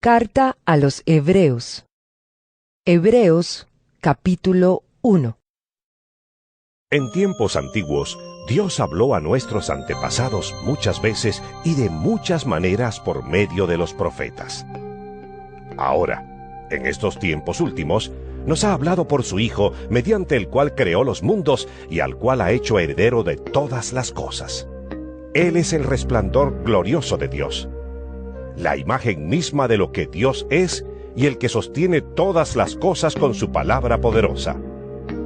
Carta a los Hebreos. Hebreos, capítulo 1. En tiempos antiguos, Dios habló a nuestros antepasados muchas veces y de muchas maneras por medio de los profetas. Ahora, en estos tiempos últimos, nos ha hablado por su Hijo, mediante el cual creó los mundos y al cual ha hecho heredero de todas las cosas. Él es el resplandor glorioso de Dios, la imagen misma de lo que Dios es y el que sostiene todas las cosas con su palabra poderosa.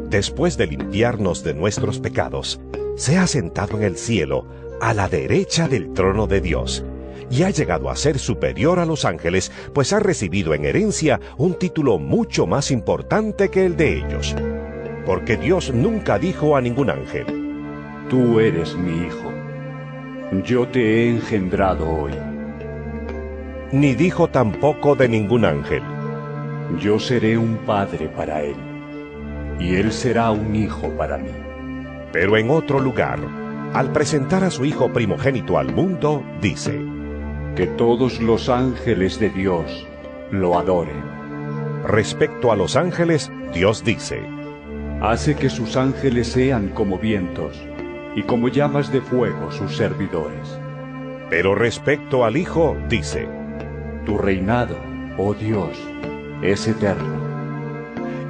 Después de limpiarnos de nuestros pecados, se ha sentado en el cielo, a la derecha del trono de Dios, y ha llegado a ser superior a los ángeles, pues ha recibido en herencia un título mucho más importante que el de ellos. Porque Dios nunca dijo a ningún ángel: Tú eres mi hijo, yo te he engendrado hoy. Ni dijo tampoco de ningún ángel: Yo seré un padre para él, y él será un hijo para mí. Pero en otro lugar, al presentar a su Hijo primogénito al mundo, dice: Que todos los ángeles de Dios lo adoren. Respecto a los ángeles, Dios dice: Hace que sus ángeles sean como vientos, y como llamas de fuego sus servidores. Pero respecto al Hijo, dice: Tu reinado, oh Dios, es eterno,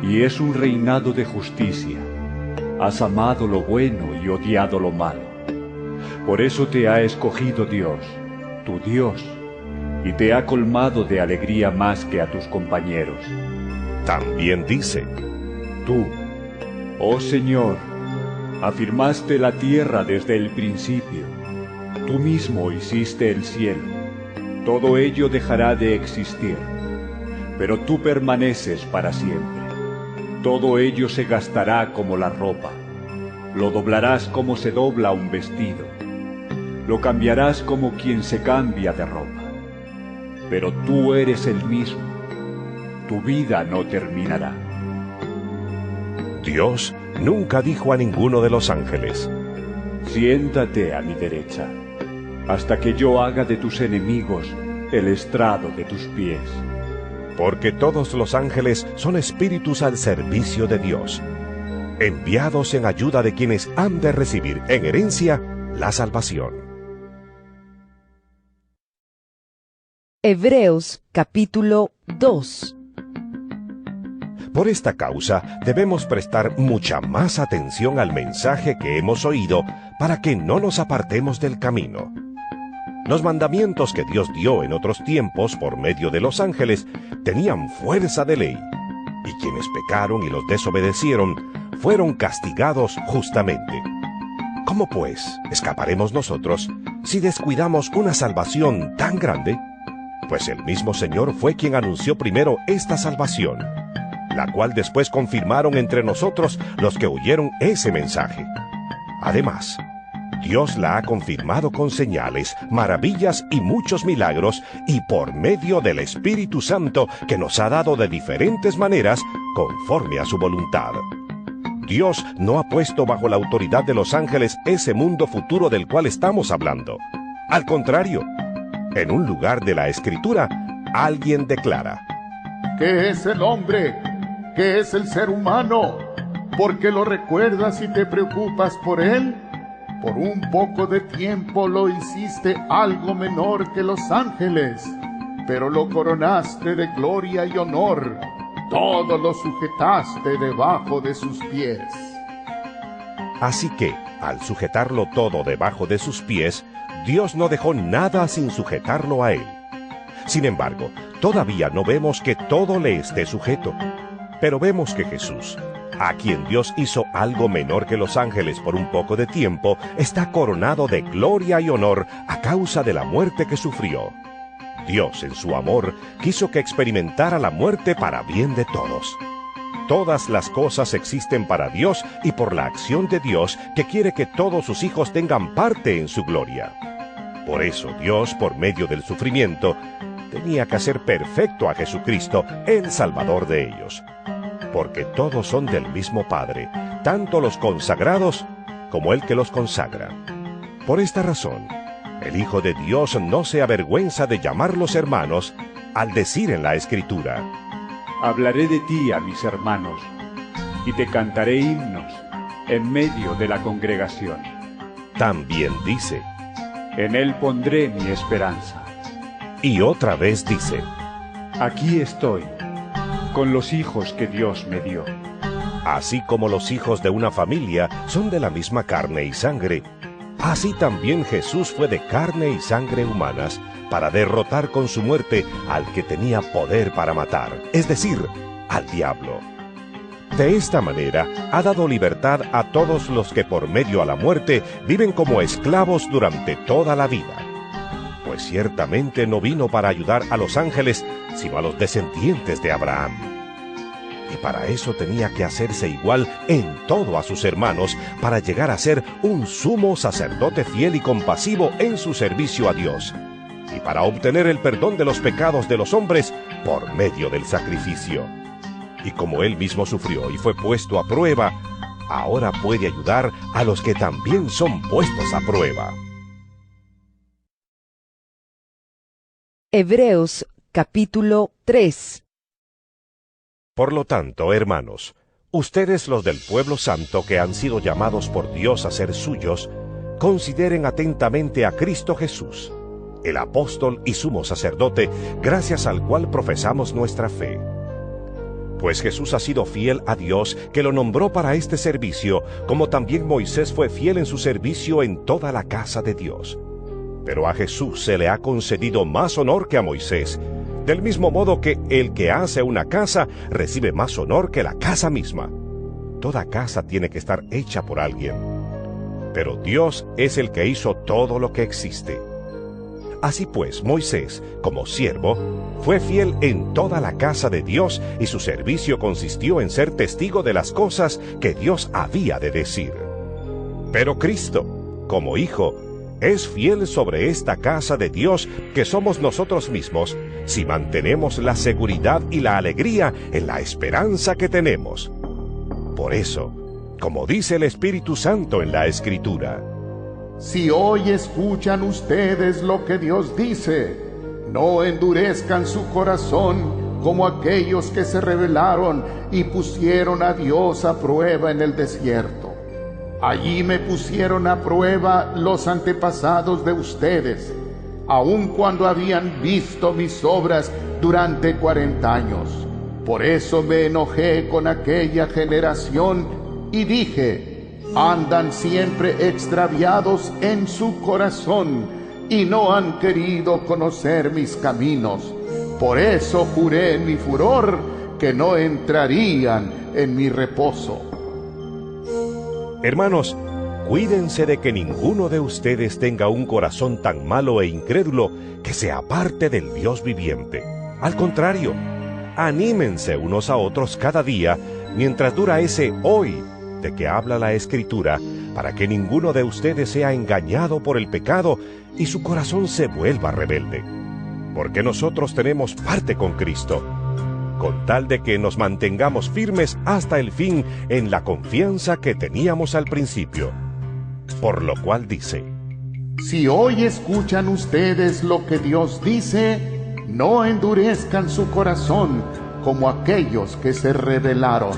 y es un reinado de justicia. Has amado lo bueno y odiado lo malo. Por eso te ha escogido Dios, tu Dios, y te ha colmado de alegría más que a tus compañeros. También dice: Tú, oh Señor, afirmaste la tierra desde el principio. Tú mismo hiciste el cielo. Todo ello dejará de existir, pero tú permaneces para siempre. Todo ello se gastará como la ropa. Lo doblarás como se dobla un vestido. Lo cambiarás como quien se cambia de ropa. Pero tú eres el mismo. Tu vida no terminará. Dios nunca dijo a ninguno de los ángeles: Siéntate a mi derecha, hasta que yo haga de tus enemigos el estrado de tus pies. Porque todos los ángeles son espíritus al servicio de Dios, enviados en ayuda de quienes han de recibir en herencia la salvación. Hebreos, capítulo 2. Por esta causa debemos prestar mucha más atención al mensaje que hemos oído para que no nos apartemos del camino. Los mandamientos que Dios dio en otros tiempos por medio de los ángeles tenían fuerza de ley, y quienes pecaron y los desobedecieron fueron castigados justamente. ¿Cómo pues escaparemos nosotros si descuidamos una salvación tan grande? Pues el mismo Señor fue quien anunció primero esta salvación, la cual después confirmaron entre nosotros los que oyeron ese mensaje. Además, Dios la ha confirmado con señales, maravillas y muchos milagros, y por medio del Espíritu Santo que nos ha dado de diferentes maneras, conforme a su voluntad. Dios no ha puesto bajo la autoridad de los ángeles ese mundo futuro del cual estamos hablando. Al contrario, en un lugar de la Escritura, alguien declara: ¿Qué es el hombre? ¿Qué es el ser humano? ¿Por qué lo recuerdas y te preocupas por él? Por un poco de tiempo lo hiciste algo menor que los ángeles, pero lo coronaste de gloria y honor. Todo lo sujetaste debajo de sus pies. Así que, al sujetarlo todo debajo de sus pies, Dios no dejó nada sin sujetarlo a él. Sin embargo, todavía no vemos que todo le esté sujeto, pero vemos que Jesús, a quien Dios hizo algo menor que los ángeles por un poco de tiempo, está coronado de gloria y honor a causa de la muerte que sufrió. Dios, en su amor, quiso que experimentara la muerte para bien de todos. Todas las cosas existen para Dios y por la acción de Dios, que quiere que todos sus hijos tengan parte en su gloria. Por eso Dios, por medio del sufrimiento, tenía que hacer perfecto a Jesucristo, el Salvador de ellos. Porque todos son del mismo Padre, tanto los consagrados como el que los consagra. Por esta razón, el Hijo de Dios no se avergüenza de llamarlos hermanos, al decir en la Escritura: Hablaré de ti a mis hermanos, y te cantaré himnos en medio de la congregación. También dice: En él pondré mi esperanza. Y otra vez dice: Aquí estoy, con los hijos que Dios me dio. Así como los hijos de una familia son de la misma carne y sangre, así también Jesús fue de carne y sangre humanas para derrotar con su muerte al que tenía poder para matar, es decir, al diablo. De esta manera ha dado libertad a todos los que por medio a la muerte viven como esclavos durante toda la vida. Pues ciertamente no vino para ayudar a los ángeles, sino a los descendientes de Abraham. Y para eso tenía que hacerse igual en todo a sus hermanos, para llegar a ser un sumo sacerdote fiel y compasivo en su servicio a Dios, y para obtener el perdón de los pecados de los hombres por medio del sacrificio. Y como él mismo sufrió y fue puesto a prueba, ahora puede ayudar a los que también son puestos a prueba. Hebreos capítulo 3. Por lo tanto, hermanos, ustedes los del pueblo santo que han sido llamados por Dios a ser suyos, consideren atentamente a Cristo Jesús, el apóstol y sumo sacerdote, gracias al cual profesamos nuestra fe. Pues Jesús ha sido fiel a Dios, que lo nombró para este servicio, como también Moisés fue fiel en su servicio en toda la casa de Dios. Pero a Jesús se le ha concedido más honor que a Moisés, del mismo modo que el que hace una casa recibe más honor que la casa misma. Toda casa tiene que estar hecha por alguien, pero Dios es el que hizo todo lo que existe. Así pues, Moisés, como siervo, fue fiel en toda la casa de Dios, y su servicio consistió en ser testigo de las cosas que Dios había de decir. Pero Cristo, como Hijo, es fiel sobre esta casa de Dios, que somos nosotros mismos, si mantenemos la seguridad y la alegría en la esperanza que tenemos. Por eso, como dice el Espíritu Santo en la Escritura: Si hoy escuchan ustedes lo que Dios dice, no endurezcan su corazón como aquellos que se rebelaron y pusieron a Dios a prueba en el desierto. Allí me pusieron a prueba los antepasados de ustedes, aun cuando habían visto mis obras durante 40 años. Por eso me enojé con aquella generación y dije: andan siempre extraviados en su corazón y no han querido conocer mis caminos. Por eso juré en mi furor que no entrarían en mi reposo. Hermanos, cuídense de que ninguno de ustedes tenga un corazón tan malo e incrédulo que se aparte del Dios viviente. Al contrario, anímense unos a otros cada día mientras dura ese hoy de que habla la Escritura, para que ninguno de ustedes sea engañado por el pecado y su corazón se vuelva rebelde. Porque nosotros tenemos parte con Cristo, con tal de que nos mantengamos firmes hasta el fin en la confianza que teníamos al principio. Por lo cual dice: Si hoy escuchan ustedes lo que Dios dice, no endurezcan su corazón como aquellos que se rebelaron.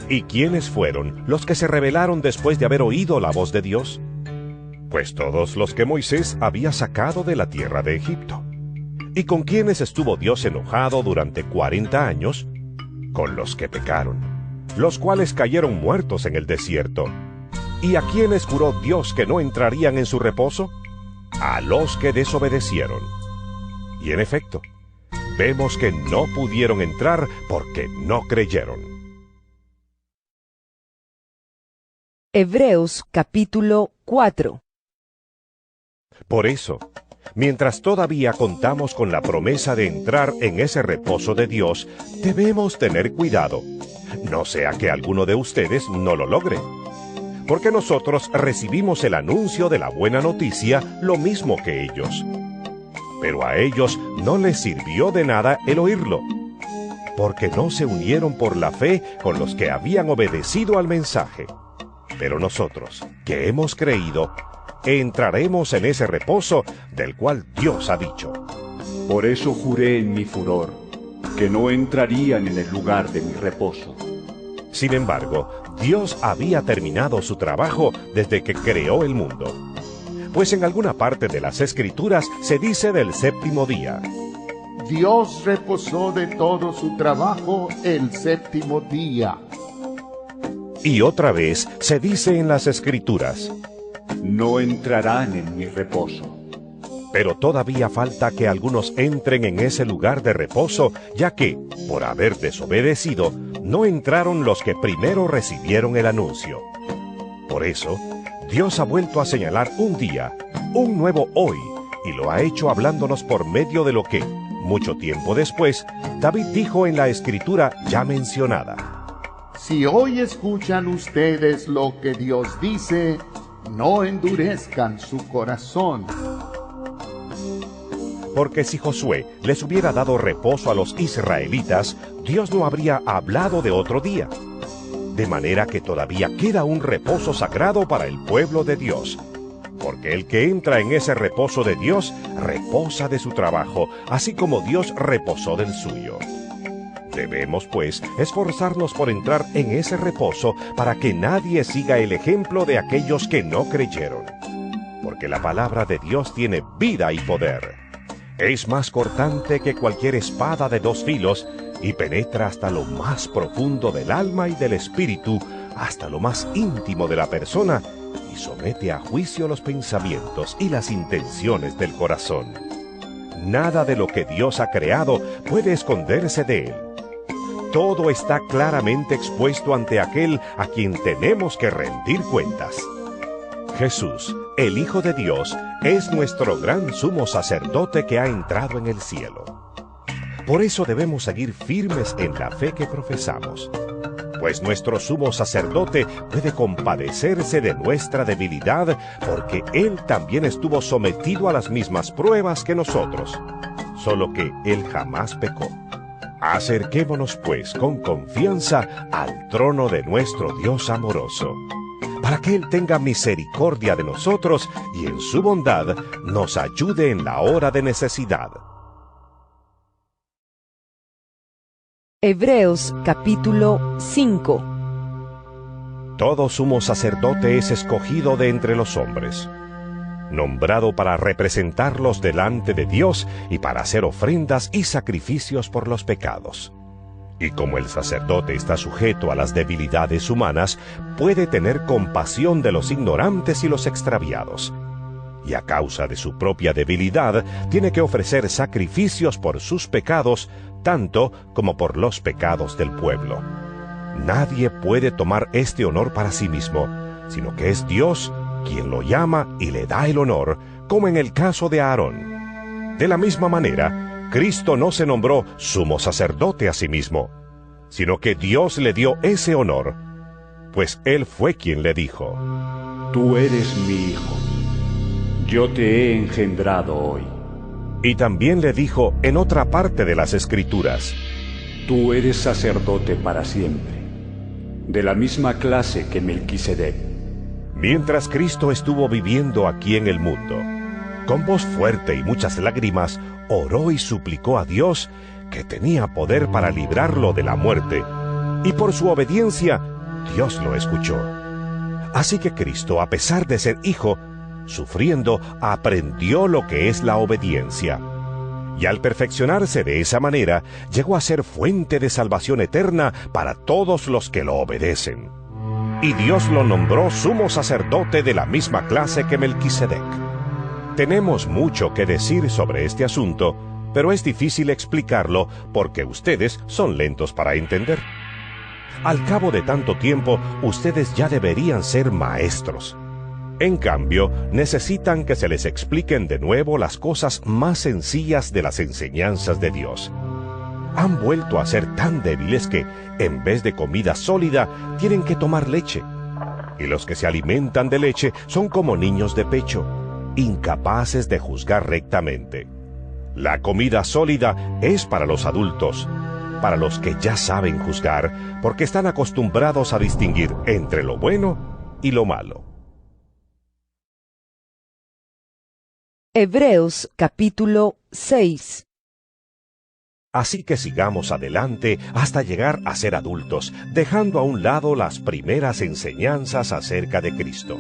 ¿Y quiénes fueron los que se rebelaron después de haber oído la voz de Dios? Pues todos los que Moisés había sacado de la tierra de Egipto. ¿Y con quiénes estuvo Dios enojado durante 40 años? Con los que pecaron, los cuales cayeron muertos en el desierto. ¿Y a quiénes juró Dios que no entrarían en su reposo? A los que desobedecieron. Y en efecto, vemos que no pudieron entrar porque no creyeron. Hebreos capítulo 4. Por eso, mientras todavía contamos con la promesa de entrar en ese reposo de Dios, debemos tener cuidado, no sea que alguno de ustedes no lo logre. Porque nosotros recibimos el anuncio de la buena noticia lo mismo que ellos. Pero a ellos no les sirvió de nada el oírlo, porque no se unieron por la fe con los que habían obedecido al mensaje. Pero nosotros, que hemos creído, entraremos en ese reposo del cual Dios ha dicho: Por eso juré en mi furor que no entrarían en el lugar de mi reposo. Sin embargo, Dios había terminado su trabajo desde que creó el mundo. Pues en alguna parte de las Escrituras se dice del séptimo día. Dios reposó de todo su trabajo el séptimo día. Y otra vez se dice en las Escrituras. No entrarán en mi reposo. Pero todavía falta que algunos entren en ese lugar de reposo, ya que, por haber desobedecido, no entraron los que primero recibieron el anuncio. Por eso, Dios ha vuelto a señalar un día, un nuevo hoy, y lo ha hecho hablándonos por medio de lo que, mucho tiempo después, David dijo en la Escritura ya mencionada. Si hoy escuchan ustedes lo que Dios dice, no endurezcan su corazón. Porque si Josué les hubiera dado reposo a los israelitas, Dios no habría hablado de otro día. De manera que todavía queda un reposo sagrado para el pueblo de Dios. Porque el que entra en ese reposo de Dios, reposa de su trabajo, así como Dios reposó del suyo. Debemos, pues, esforzarnos por entrar en ese reposo para que nadie siga el ejemplo de aquellos que no creyeron. Porque la palabra de Dios tiene vida y poder. Es más cortante que cualquier espada de dos filos y penetra hasta lo más profundo del alma y del espíritu, hasta lo más íntimo de la persona, y somete a juicio los pensamientos y las intenciones del corazón. Nada de lo que Dios ha creado puede esconderse de él. Todo está claramente expuesto ante aquel a quien tenemos que rendir cuentas. Jesús, el Hijo de Dios, es nuestro gran sumo sacerdote que ha entrado en el cielo. Por eso debemos seguir firmes en la fe que profesamos, pues nuestro sumo sacerdote puede compadecerse de nuestra debilidad, porque él también estuvo sometido a las mismas pruebas que nosotros, solo que él jamás pecó. Acerquémonos pues con confianza al trono de nuestro Dios amoroso, para que Él tenga misericordia de nosotros y en su bondad nos ayude en la hora de necesidad. Hebreos capítulo 5. Todo sumo sacerdote es escogido de entre los hombres, nombrado para representarlos delante de Dios y para hacer ofrendas y sacrificios por los pecados. Y como el sacerdote está sujeto a las debilidades humanas, puede tener compasión de los ignorantes y los extraviados. Y a causa de su propia debilidad, tiene que ofrecer sacrificios por sus pecados, tanto como por los pecados del pueblo. Nadie puede tomar este honor para sí mismo, sino que es Dios quien lo llama y le da el honor, como en el caso de Aarón. De la misma manera, Cristo no se nombró sumo sacerdote a sí mismo, sino que Dios le dio ese honor, pues Él fue quien le dijo: Tú eres mi hijo, yo te he engendrado hoy. Y también le dijo en otra parte de las Escrituras: Tú eres sacerdote para siempre, de la misma clase que Melquisedec. Mientras Cristo estuvo viviendo aquí en el mundo, con voz fuerte y muchas lágrimas, oró y suplicó a Dios, que tenía poder para librarlo de la muerte, y por su obediencia, Dios lo escuchó. Así que Cristo, a pesar de ser hijo, sufriendo, aprendió lo que es la obediencia. Y al perfeccionarse de esa manera, llegó a ser fuente de salvación eterna para todos los que lo obedecen. Y Dios lo nombró sumo sacerdote de la misma clase que Melquisedec. Tenemos mucho que decir sobre este asunto, pero es difícil explicarlo porque ustedes son lentos para entender. Al cabo de tanto tiempo, ustedes ya deberían ser maestros. En cambio, necesitan que se les expliquen de nuevo las cosas más sencillas de las enseñanzas de Dios. Han vuelto a ser tan débiles que, en vez de comida sólida, tienen que tomar leche. Y los que se alimentan de leche son como niños de pecho, incapaces de juzgar rectamente. La comida sólida es para los adultos, para los que ya saben juzgar, porque están acostumbrados a distinguir entre lo bueno y lo malo. Hebreos capítulo 6. Así que sigamos adelante hasta llegar a ser adultos, dejando a un lado las primeras enseñanzas acerca de Cristo.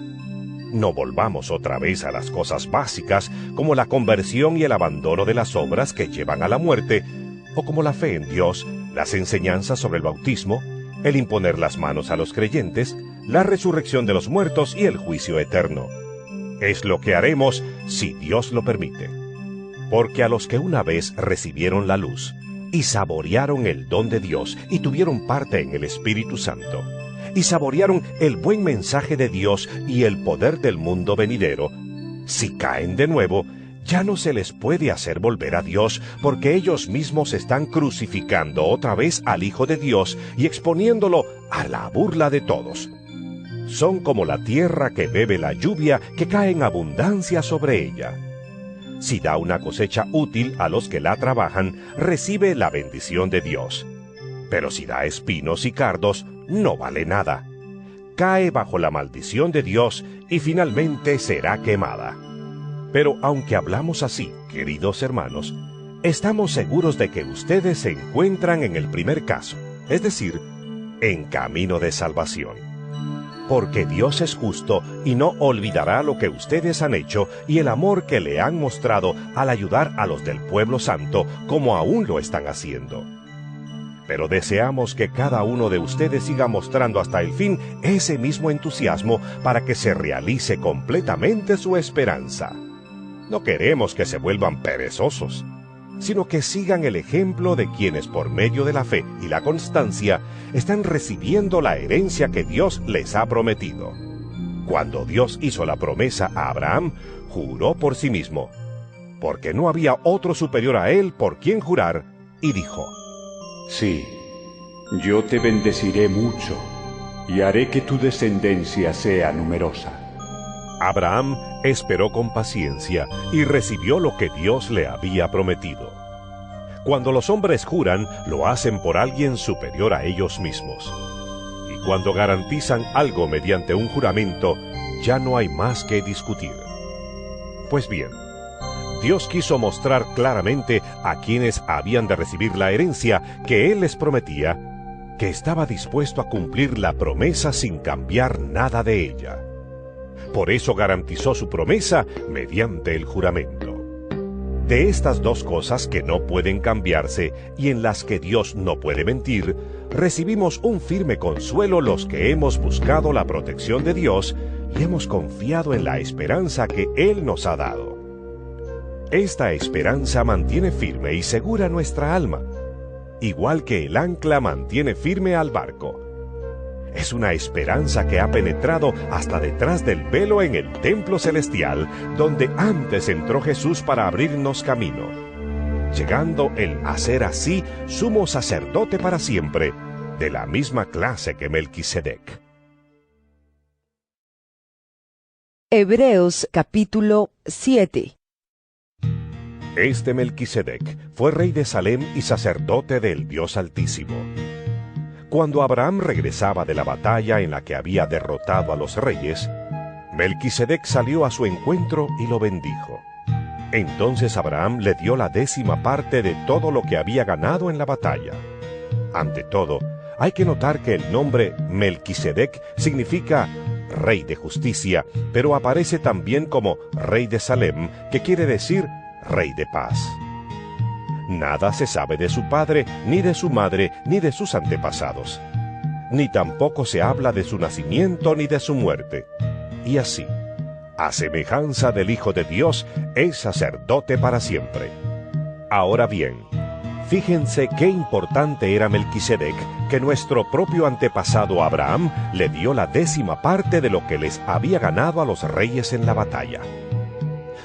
No volvamos otra vez a las cosas básicas como la conversión y el abandono de las obras que llevan a la muerte, o como la fe en Dios, las enseñanzas sobre el bautismo, el imponer las manos a los creyentes, la resurrección de los muertos y el juicio eterno. Es lo que haremos si Dios lo permite. Porque a los que una vez recibieron la luz y saborearon el don de Dios y tuvieron parte en el Espíritu Santo, y saborearon el buen mensaje de Dios y el poder del mundo venidero, si caen de nuevo, ya no se les puede hacer volver a Dios, porque ellos mismos están crucificando otra vez al Hijo de Dios y exponiéndolo a la burla de todos. Son como la tierra que bebe la lluvia que cae en abundancia sobre ella. Si da una cosecha útil a los que la trabajan, recibe la bendición de Dios. Pero si da espinos y cardos, no vale nada. Cae bajo la maldición de Dios y finalmente será quemada. Pero aunque hablamos así, queridos hermanos, estamos seguros de que ustedes se encuentran en el primer caso, es decir, en camino de salvación. Porque Dios es justo y no olvidará lo que ustedes han hecho y el amor que le han mostrado al ayudar a los del pueblo santo, como aún lo están haciendo. Pero deseamos que cada uno de ustedes siga mostrando hasta el fin ese mismo entusiasmo para que se realice completamente su esperanza. No queremos que se vuelvan perezosos, sino que sigan el ejemplo de quienes por medio de la fe y la constancia están recibiendo la herencia que Dios les ha prometido. Cuando Dios hizo la promesa a Abraham, juró por sí mismo, porque no había otro superior a él por quien jurar, y dijo: Sí, yo te bendeciré mucho, y haré que tu descendencia sea numerosa. Abraham esperó con paciencia y recibió lo que Dios le había prometido. Cuando los hombres juran, lo hacen por alguien superior a ellos mismos. Y cuando garantizan algo mediante un juramento, ya no hay más que discutir. Pues bien, Dios quiso mostrar claramente a quienes habían de recibir la herencia que Él les prometía, que estaba dispuesto a cumplir la promesa sin cambiar nada de ella. Por eso garantizó su promesa mediante el juramento. De estas dos cosas que no pueden cambiarse y en las que Dios no puede mentir, recibimos un firme consuelo los que hemos buscado la protección de Dios y hemos confiado en la esperanza que Él nos ha dado. Esta esperanza mantiene firme y segura nuestra alma, igual que el ancla mantiene firme al barco. Es una esperanza que ha penetrado hasta detrás del velo en el templo celestial, donde antes entró Jesús para abrirnos camino, llegando Él a ser así sumo sacerdote para siempre, de la misma clase que Melquisedec. Hebreos capítulo 7. Este Melquisedec fue rey de Salem y sacerdote del Dios Altísimo. Cuando Abraham regresaba de la batalla en la que había derrotado a los reyes, Melquisedec salió a su encuentro y lo bendijo. Entonces Abraham le dio la 10ª parte de todo lo que había ganado en la batalla. Ante todo, hay que notar que el nombre Melquisedec significa rey de justicia, pero aparece también como rey de Salem, que quiere decir rey de paz. Nada se sabe de su padre, ni de su madre, ni de sus antepasados. Ni tampoco se habla de su nacimiento ni de su muerte. Y así, a semejanza del Hijo de Dios, es sacerdote para siempre. Ahora bien, fíjense qué importante era Melquisedec, que nuestro propio antepasado Abraham le dio la 10ª parte de lo que les había ganado a los reyes en la batalla.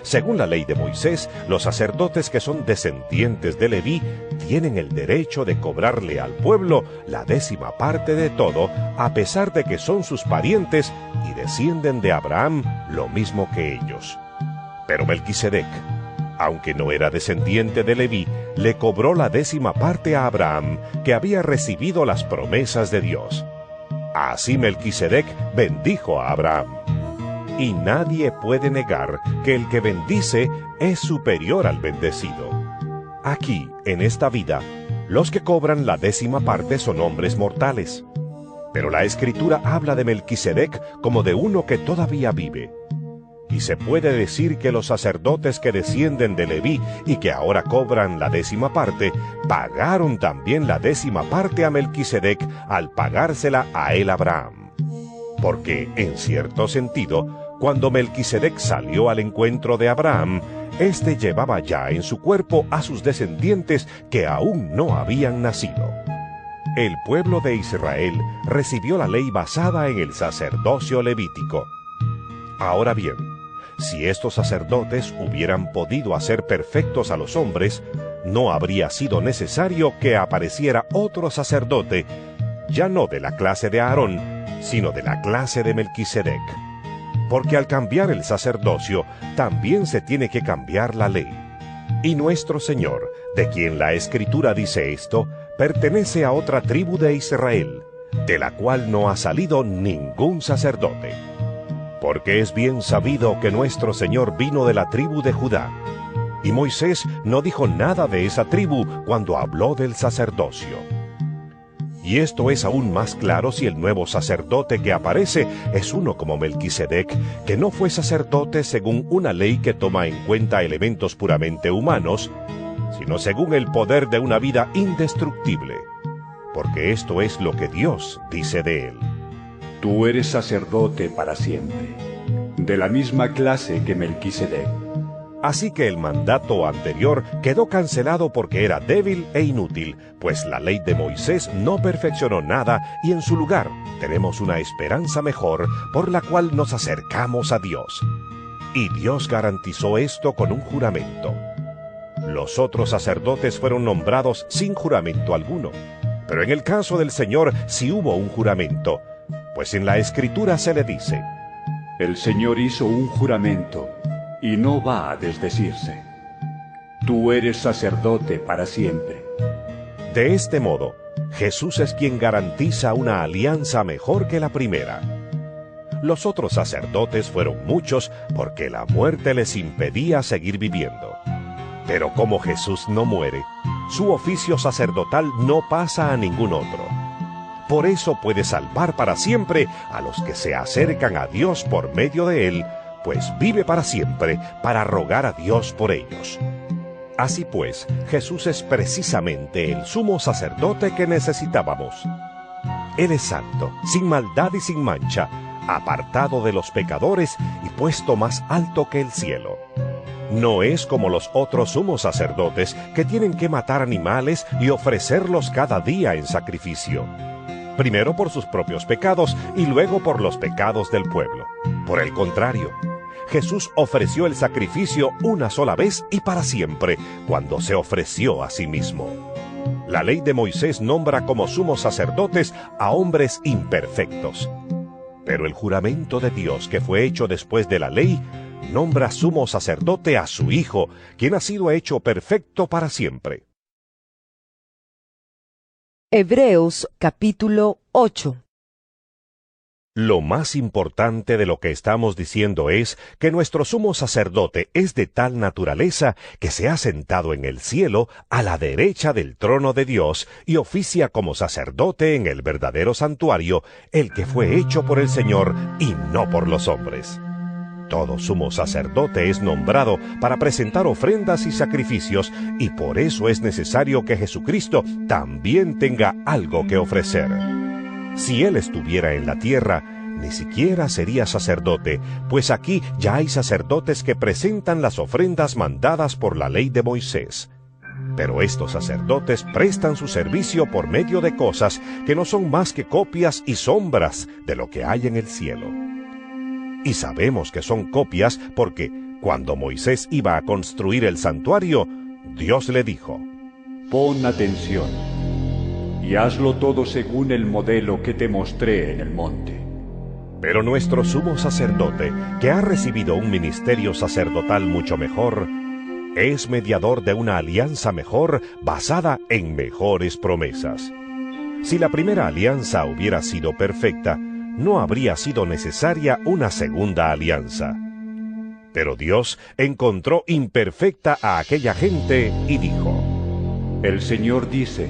Según la ley de Moisés, los sacerdotes que son descendientes de Leví tienen el derecho de cobrarle al pueblo la 10ª parte de todo, a pesar de que son sus parientes y descienden de Abraham lo mismo que ellos. Pero Melquisedec, aunque no era descendiente de Leví, le cobró la 10ª parte a Abraham, que había recibido las promesas de Dios. Así Melquisedec bendijo a Abraham. Y nadie puede negar que el que bendice es superior al bendecido. Aquí, en esta vida, Los que cobran la 10ª parte son hombres mortales. Pero la Escritura habla de Melquisedec como de uno que todavía vive. Y se puede decir que los sacerdotes que descienden de Leví y que ahora cobran la 10ª parte, pagaron también la 10ª parte a Melquisedec al pagársela a él Abraham. Porque, en cierto sentido, cuando Melquisedec salió al encuentro de Abraham, éste llevaba ya en su cuerpo a sus descendientes que aún no habían nacido. El pueblo de Israel recibió la ley basada en el sacerdocio levítico. Ahora bien, si estos sacerdotes hubieran podido hacer perfectos a los hombres, no habría sido necesario que apareciera otro sacerdote, ya no de la clase de Aarón, sino de la clase de Melquisedec. Porque al cambiar el sacerdocio, también se tiene que cambiar la ley. Y nuestro Señor, de quien la Escritura dice esto, pertenece a otra tribu de Israel, de la cual no ha salido ningún sacerdote. Porque es bien sabido que nuestro Señor vino de la tribu de Judá, y Moisés no dijo nada de esa tribu cuando habló del sacerdocio. Y esto es aún más claro si el nuevo sacerdote que aparece es uno como Melquisedec, que no fue sacerdote según una ley que toma en cuenta elementos puramente humanos, sino según el poder de una vida indestructible, porque esto es lo que Dios dice de él. Tú eres sacerdote para siempre, de la misma clase que Melquisedec. Así que el mandato anterior quedó cancelado porque era débil e inútil, pues la ley de Moisés no perfeccionó nada y en su lugar tenemos una esperanza mejor por la cual nos acercamos a Dios. Y Dios garantizó esto con un juramento. Los otros sacerdotes fueron nombrados sin juramento alguno, pero en el caso del Señor sí hubo un juramento, pues en la Escritura se le dice: El Señor hizo un juramento y no va a desdecirse. Tú eres sacerdote para siempre. De este modo, Jesús es quien garantiza una alianza mejor que la primera. Los otros sacerdotes fueron muchos porque la muerte les impedía seguir viviendo. Pero como Jesús no muere, su oficio sacerdotal no pasa a ningún otro. Por eso puede salvar para siempre a los que se acercan a Dios por medio de él, pues vive para siempre para rogar a Dios por ellos. Así pues, Jesús es precisamente el sumo sacerdote que necesitábamos. Él es santo, sin maldad y sin mancha, apartado de los pecadores y puesto más alto que el cielo. No es como los otros sumos sacerdotes que tienen que matar animales y ofrecerlos cada día en sacrificio. Primero por sus propios pecados y luego por los pecados del pueblo. Por el contrario, Jesús ofreció el sacrificio una sola vez y para siempre, cuando se ofreció a sí mismo. La ley de Moisés nombra como sumos sacerdotes a hombres imperfectos. Pero el juramento de Dios que fue hecho después de la ley, nombra sumo sacerdote a su Hijo, quien ha sido hecho perfecto para siempre. Hebreos capítulo 8. Lo más importante de lo que estamos diciendo es que nuestro sumo sacerdote es de tal naturaleza que se ha sentado en el cielo a la derecha del trono de Dios y oficia como sacerdote en el verdadero santuario, el que fue hecho por el Señor y no por los hombres. Todo sumo sacerdote es nombrado para presentar ofrendas y sacrificios, y por eso es necesario que Jesucristo también tenga algo que ofrecer. Si Él estuviera en la tierra, ni siquiera sería sacerdote, pues aquí ya hay sacerdotes que presentan las ofrendas mandadas por la ley de Moisés. Pero estos sacerdotes prestan su servicio por medio de cosas que no son más que copias y sombras de lo que hay en el cielo. Y sabemos que son copias porque, cuando Moisés iba a construir el santuario, Dios le dijo: Pon atención y hazlo todo según el modelo que te mostré en el monte. Pero nuestro sumo sacerdote, que ha recibido un ministerio sacerdotal mucho mejor, es mediador de una alianza mejor basada en mejores promesas. Si la primera alianza hubiera sido perfecta, no habría sido necesaria una segunda alianza. Pero Dios encontró imperfecta a aquella gente y dijo: El Señor dice: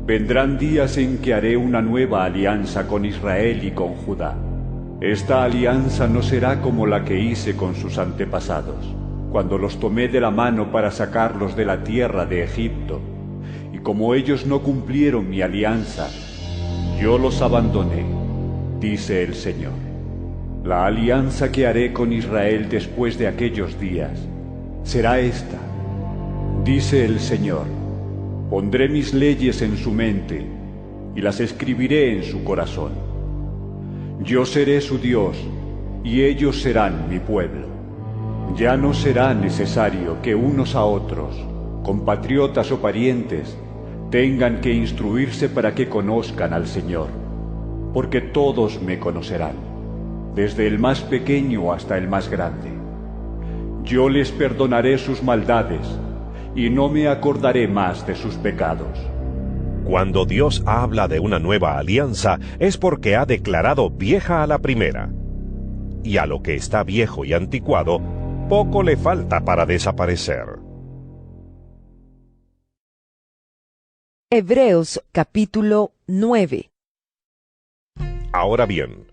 vendrán días en que haré una nueva alianza con Israel y con Judá. Esta alianza no será como la que hice con sus antepasados, cuando los tomé de la mano para sacarlos de la tierra de Egipto. Y como ellos no cumplieron mi alianza, yo los abandoné, dice el Señor. La alianza que haré con Israel después de aquellos días será esta, dice el Señor. Pondré mis leyes en su mente y las escribiré en su corazón. Yo seré su Dios y ellos serán mi pueblo. Ya no será necesario que unos a otros, compatriotas o parientes, tengan que instruirse para que conozcan al Señor, porque todos me conocerán, desde el más pequeño hasta el más grande. Yo les perdonaré sus maldades y no me acordaré más de sus pecados. Cuando Dios habla de una nueva alianza, es porque ha declarado vieja a la primera. Y a lo que está viejo y anticuado, poco le falta para desaparecer. Hebreos capítulo 9. Ahora bien,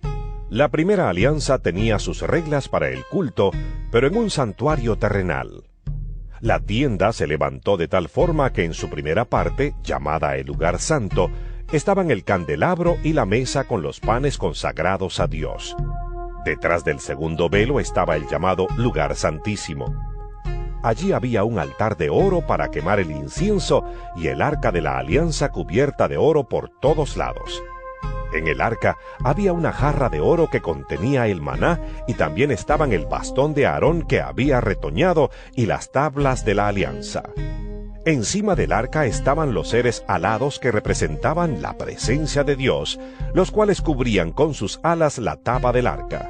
la primera alianza tenía sus reglas para el culto, pero en un santuario terrenal. La tienda se levantó de tal forma que en su primera parte, llamada el lugar santo, estaban el candelabro y la mesa con los panes consagrados a Dios. Detrás del segundo velo estaba el llamado lugar santísimo. Allí había un altar de oro para quemar el incienso y el arca de la alianza cubierta de oro por todos lados. En el arca había una jarra de oro que contenía el maná y también estaban el bastón de Aarón que había retoñado y las tablas de la alianza. Encima del arca estaban los seres alados que representaban la presencia de Dios, los cuales cubrían con sus alas la tapa del arca.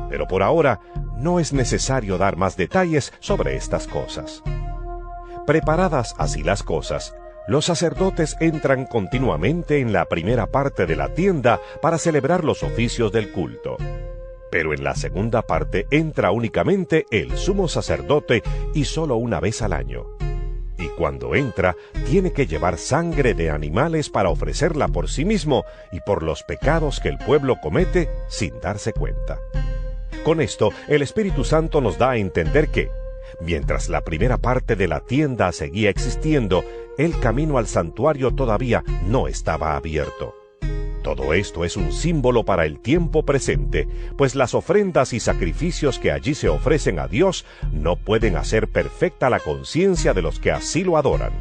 Pero por ahora no es necesario dar más detalles sobre estas cosas. Preparadas así las cosas, los sacerdotes entran continuamente en la primera parte de la tienda para celebrar los oficios del culto. Pero en la segunda parte entra únicamente el sumo sacerdote y solo una vez al año. Y cuando entra, tiene que llevar sangre de animales para ofrecerla por sí mismo y por los pecados que el pueblo comete sin darse cuenta. Con esto, el Espíritu Santo nos da a entender que, mientras la primera parte de la tienda seguía existiendo, el camino al santuario todavía no estaba abierto. Todo esto es un símbolo para el tiempo presente, pues las ofrendas y sacrificios que allí se ofrecen a Dios no pueden hacer perfecta la conciencia de los que así lo adoran.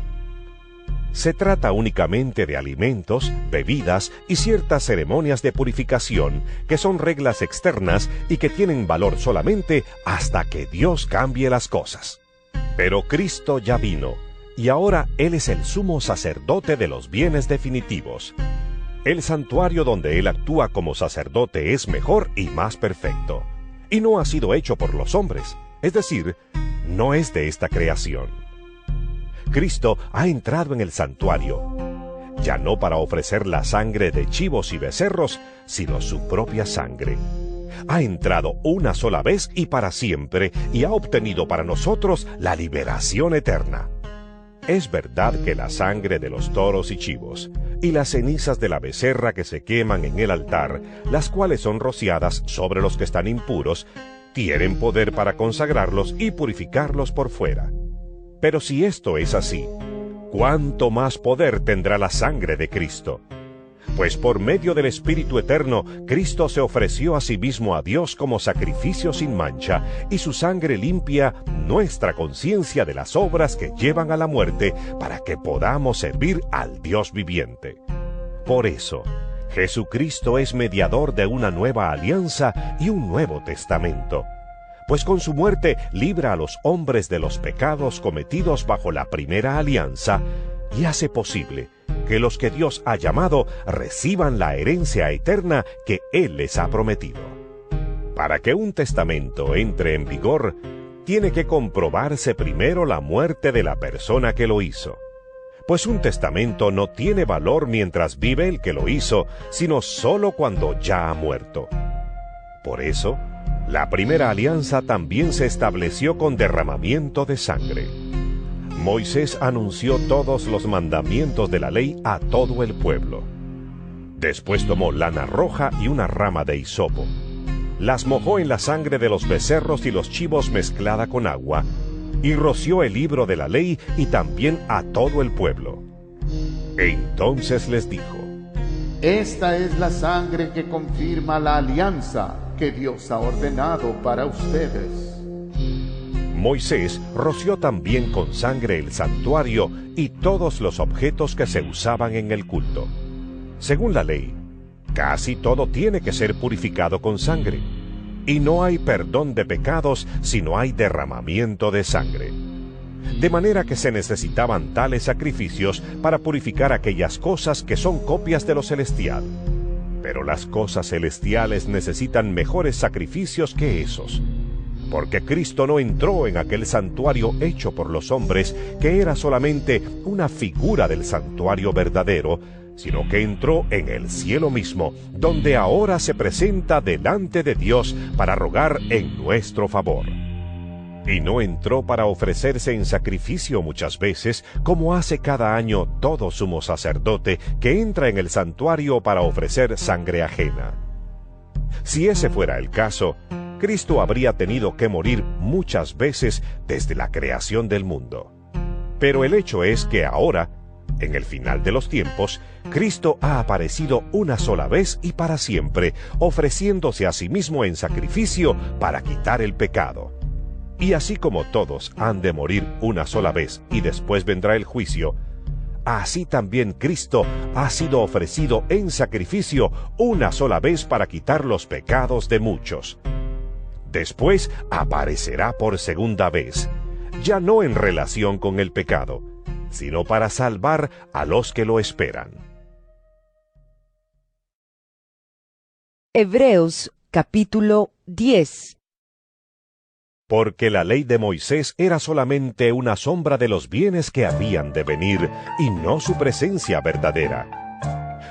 Se trata únicamente de alimentos, bebidas y ciertas ceremonias de purificación, que son reglas externas y que tienen valor solamente hasta que Dios cambie las cosas. Pero Cristo ya vino, y ahora Él es el sumo sacerdote de los bienes definitivos. El santuario donde Él actúa como sacerdote es mejor y más perfecto, y no ha sido hecho por los hombres, es decir, no es de esta creación. Cristo ha entrado en el santuario, ya no para ofrecer la sangre de chivos y becerros, sino su propia sangre. Ha entrado una sola vez y para siempre, y ha obtenido para nosotros la liberación eterna. Es verdad que la sangre de los toros y chivos, y las cenizas de la becerra que se queman en el altar, las cuales son rociadas sobre los que están impuros, tienen poder para consagrarlos y purificarlos por fuera. Pero si esto es así, ¿cuánto más poder tendrá la sangre de Cristo? Pues por medio del Espíritu Eterno, Cristo se ofreció a sí mismo a Dios como sacrificio sin mancha, y su sangre limpia nuestra conciencia de las obras que llevan a la muerte, para que podamos servir al Dios viviente. Por eso, Jesucristo es mediador de una nueva alianza y un nuevo testamento, pues con su muerte libra a los hombres de los pecados cometidos bajo la primera alianza y hace posible que los que Dios ha llamado reciban la herencia eterna que Él les ha prometido. Para que un testamento entre en vigor, tiene que comprobarse primero la muerte de la persona que lo hizo, pues un testamento no tiene valor mientras vive el que lo hizo, sino solo cuando ya ha muerto. Por eso, la primera alianza también se estableció con derramamiento de sangre. Moisés anunció todos los mandamientos de la ley a todo el pueblo. Después tomó lana roja y una rama de hisopo. Las mojó en la sangre de los becerros y los chivos mezclada con agua, y roció el libro de la ley y también a todo el pueblo. Entonces les dijo: Esta es la sangre que confirma la alianza que Dios ha ordenado para ustedes. Moisés roció también con sangre el santuario y todos los objetos que se usaban en el culto. Según la ley, casi todo tiene que ser purificado con sangre, y no hay perdón de pecados si no hay derramamiento de sangre. De manera que se necesitaban tales sacrificios para purificar aquellas cosas que son copias de lo celestial. Pero las cosas celestiales necesitan mejores sacrificios que esos, porque Cristo no entró en aquel santuario hecho por los hombres, que era solamente una figura del santuario verdadero, sino que entró en el cielo mismo, donde ahora se presenta delante de Dios para rogar en nuestro favor. Y no entró para ofrecerse en sacrificio muchas veces, como hace cada año todo sumo sacerdote que entra en el santuario para ofrecer sangre ajena. Si ese fuera el caso, Cristo habría tenido que morir muchas veces desde la creación del mundo. Pero el hecho es que ahora, en el final de los tiempos, Cristo ha aparecido una sola vez y para siempre, ofreciéndose a sí mismo en sacrificio para quitar el pecado. Y así como todos han de morir una sola vez y después vendrá el juicio, así también Cristo ha sido ofrecido en sacrificio una sola vez para quitar los pecados de muchos. Después aparecerá por segunda vez, ya no en relación con el pecado, sino para salvar a los que lo esperan. Hebreos capítulo 10. Porque la ley de Moisés era solamente una sombra de los bienes que habían de venir, y no su presencia verdadera.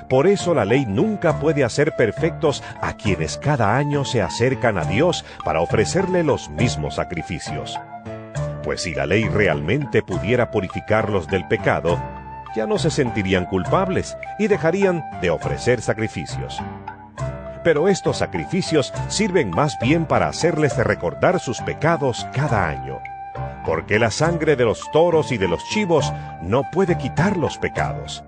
Por eso la ley nunca puede hacer perfectos a quienes cada año se acercan a Dios para ofrecerle los mismos sacrificios. Pues si la ley realmente pudiera purificarlos del pecado, ya no se sentirían culpables y dejarían de ofrecer sacrificios. Pero estos sacrificios sirven más bien para hacerles recordar sus pecados cada año, porque la sangre de los toros y de los chivos no puede quitar los pecados.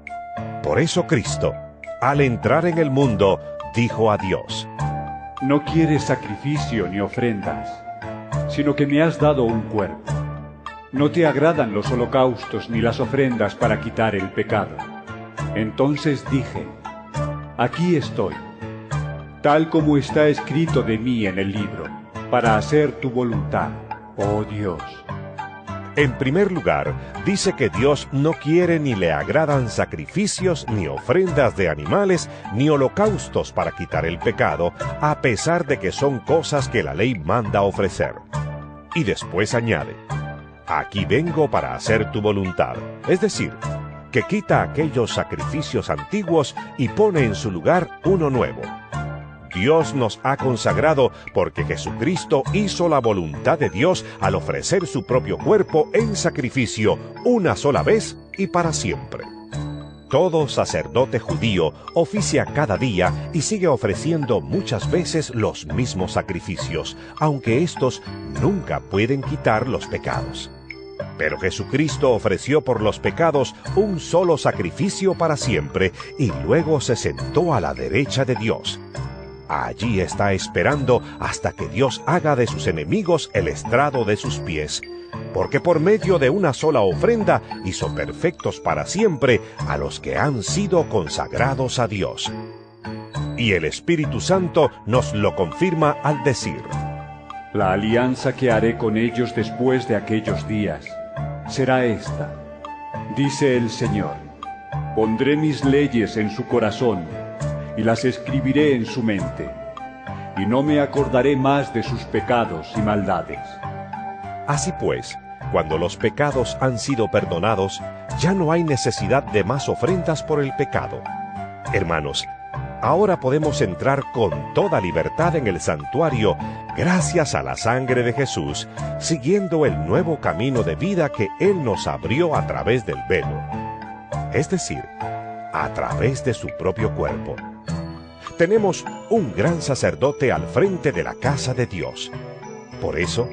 Por eso Cristo, al entrar en el mundo, dijo a Dios: No quieres sacrificio ni ofrendas, sino que me has dado un cuerpo. No te agradan los holocaustos ni las ofrendas para quitar el pecado. Entonces dije: Aquí estoy, tal como está escrito de mí en el libro, para hacer tu voluntad, oh Dios. En primer lugar, dice que Dios no quiere ni le agradan sacrificios, ni ofrendas de animales, ni holocaustos para quitar el pecado, a pesar de que son cosas que la ley manda ofrecer. Y después añade: Aquí vengo para hacer tu voluntad, es decir, que quita aquellos sacrificios antiguos y pone en su lugar uno nuevo. Dios nos ha consagrado porque Jesucristo hizo la voluntad de Dios al ofrecer su propio cuerpo en sacrificio una sola vez y para siempre. Todo sacerdote judío oficia cada día y sigue ofreciendo muchas veces los mismos sacrificios, aunque estos nunca pueden quitar los pecados. Pero Jesucristo ofreció por los pecados un solo sacrificio para siempre y luego se sentó a la derecha de Dios. Allí está esperando hasta que Dios haga de sus enemigos el estrado de sus pies, porque por medio de una sola ofrenda hizo perfectos para siempre a los que han sido consagrados a Dios. Y el Espíritu Santo nos lo confirma al decir: La alianza que haré con ellos después de aquellos días será esta, dice el Señor: Pondré mis leyes en su corazón y las escribiré en su mente, y no me acordaré más de sus pecados y maldades. Así pues, cuando los pecados han sido perdonados, ya no hay necesidad de más ofrendas por el pecado. Hermanos, ahora podemos entrar con toda libertad en el santuario gracias a la sangre de Jesús, siguiendo el nuevo camino de vida que Él nos abrió a través del velo, es decir, a través de su propio cuerpo. Tenemos un gran sacerdote al frente de la casa de Dios. Por eso,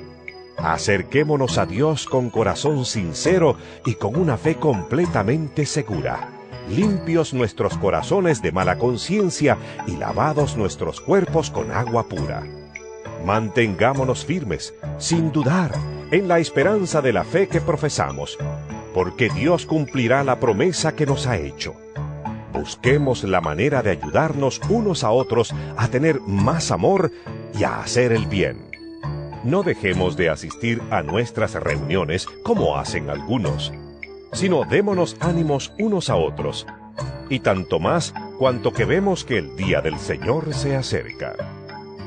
acerquémonos a Dios con corazón sincero y con una fe completamente segura, limpios nuestros corazones de mala conciencia y lavados nuestros cuerpos con agua pura. Mantengámonos firmes, sin dudar, en la esperanza de la fe que profesamos, porque Dios cumplirá la promesa que nos ha hecho. Busquemos la manera de ayudarnos unos a otros a tener más amor y a hacer el bien. No dejemos de asistir a nuestras reuniones como hacen algunos, sino démonos ánimos unos a otros, y tanto más cuanto que vemos que el día del Señor se acerca.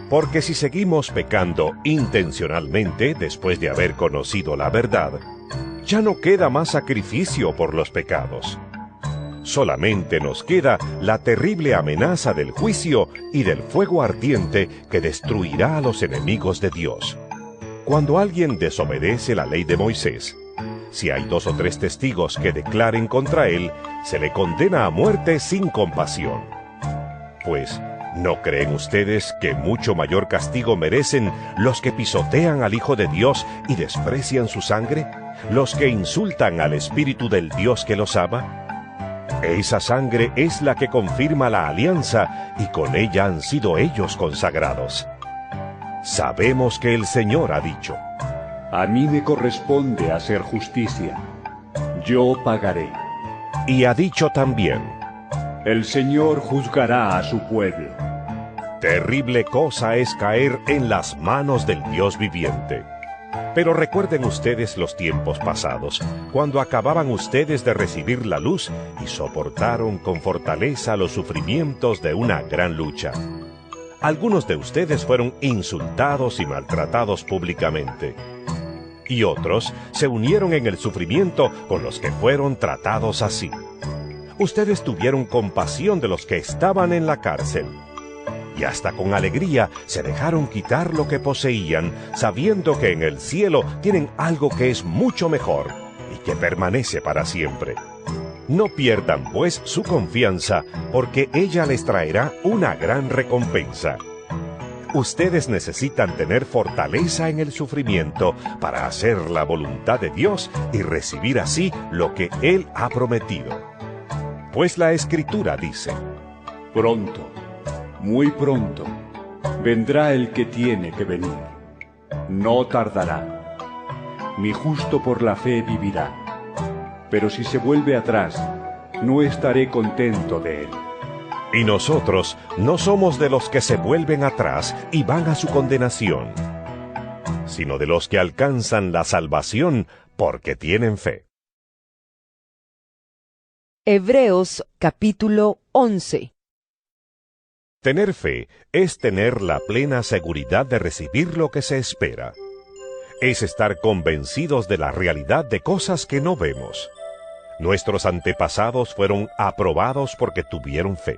Porque si seguimos pecando intencionalmente después de haber conocido la verdad, ya no queda más sacrificio por los pecados. Solamente nos queda la terrible amenaza del juicio y del fuego ardiente que destruirá a los enemigos de Dios. Cuando alguien desobedece la ley de Moisés, si hay 2 o 3 testigos que declaren contra él, se le condena a muerte sin compasión. Pues, ¿no creen ustedes que mucho mayor castigo merecen los que pisotean al Hijo de Dios y desprecian su sangre? ¿Los que insultan al Espíritu del Dios que los ama? Esa sangre es la que confirma la alianza y con ella han sido ellos consagrados. Sabemos que el Señor ha dicho: A mí me corresponde hacer justicia. Yo pagaré. Y ha dicho también: El Señor juzgará a su pueblo. Terrible cosa es caer en las manos del Dios viviente. Pero recuerden ustedes los tiempos pasados, cuando acababan ustedes de recibir la luz y soportaron con fortaleza los sufrimientos de una gran lucha. Algunos de ustedes fueron insultados y maltratados públicamente, y otros se unieron en el sufrimiento con los que fueron tratados así. Ustedes tuvieron compasión de los que estaban en la cárcel, y hasta con alegría se dejaron quitar lo que poseían, sabiendo que en el cielo tienen algo que es mucho mejor y que permanece para siempre. No pierdan, pues, su confianza, porque ella les traerá una gran recompensa. Ustedes necesitan tener fortaleza en el sufrimiento para hacer la voluntad de Dios y recibir así lo que Él ha prometido. Pues la Escritura dice: Pronto, muy pronto, vendrá el que tiene que venir. No tardará. Mi justo por la fe vivirá. Pero si se vuelve atrás, no estaré contento de él. Y nosotros no somos de los que se vuelven atrás y van a su condenación, sino de los que alcanzan la salvación porque tienen fe. Hebreos capítulo 11. Tener fe es tener la plena seguridad de recibir lo que se espera. Es estar convencidos de la realidad de cosas que no vemos. Nuestros antepasados fueron aprobados porque tuvieron fe.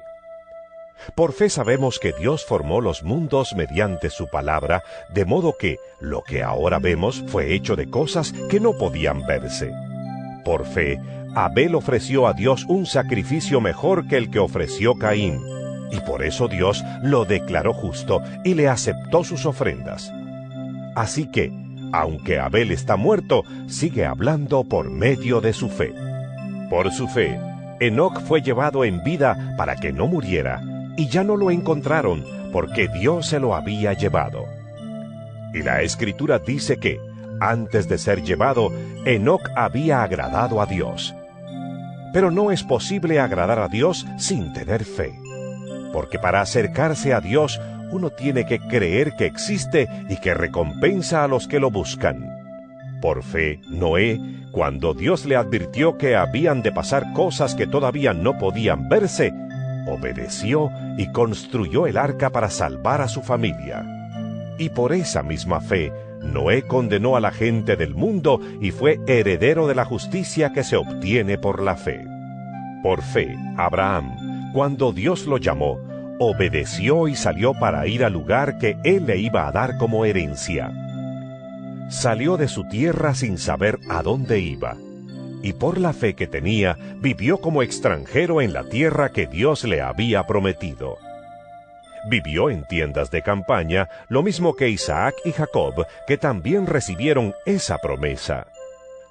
Por fe sabemos que Dios formó los mundos mediante su palabra, de modo que lo que ahora vemos fue hecho de cosas que no podían verse. Por fe, Abel ofreció a Dios un sacrificio mejor que el que ofreció Caín, y por eso Dios lo declaró justo y le aceptó sus ofrendas. Así que, aunque Abel está muerto, sigue hablando por medio de su fe. Por su fe, Enoc fue llevado en vida para que no muriera, y ya no lo encontraron, porque Dios se lo había llevado. Y la Escritura dice que, antes de ser llevado, Enoc había agradado a Dios. Pero no es posible agradar a Dios sin tener fe, porque para acercarse a Dios uno tiene que creer que existe y que recompensa a los que lo buscan. Por fe, Noé, cuando Dios le advirtió que habían de pasar cosas que todavía no podían verse, obedeció y construyó el arca para salvar a su familia. Y por esa misma fe, Noé condenó a la gente del mundo y fue heredero de la justicia que se obtiene por la fe. Por fe, Abraham, cuando Dios lo llamó, obedeció y salió para ir al lugar que él le iba a dar como herencia. Salió de su tierra sin saber a dónde iba, y por la fe que tenía, vivió como extranjero en la tierra que Dios le había prometido. Vivió en tiendas de campaña, lo mismo que Isaac y Jacob, que también recibieron esa promesa.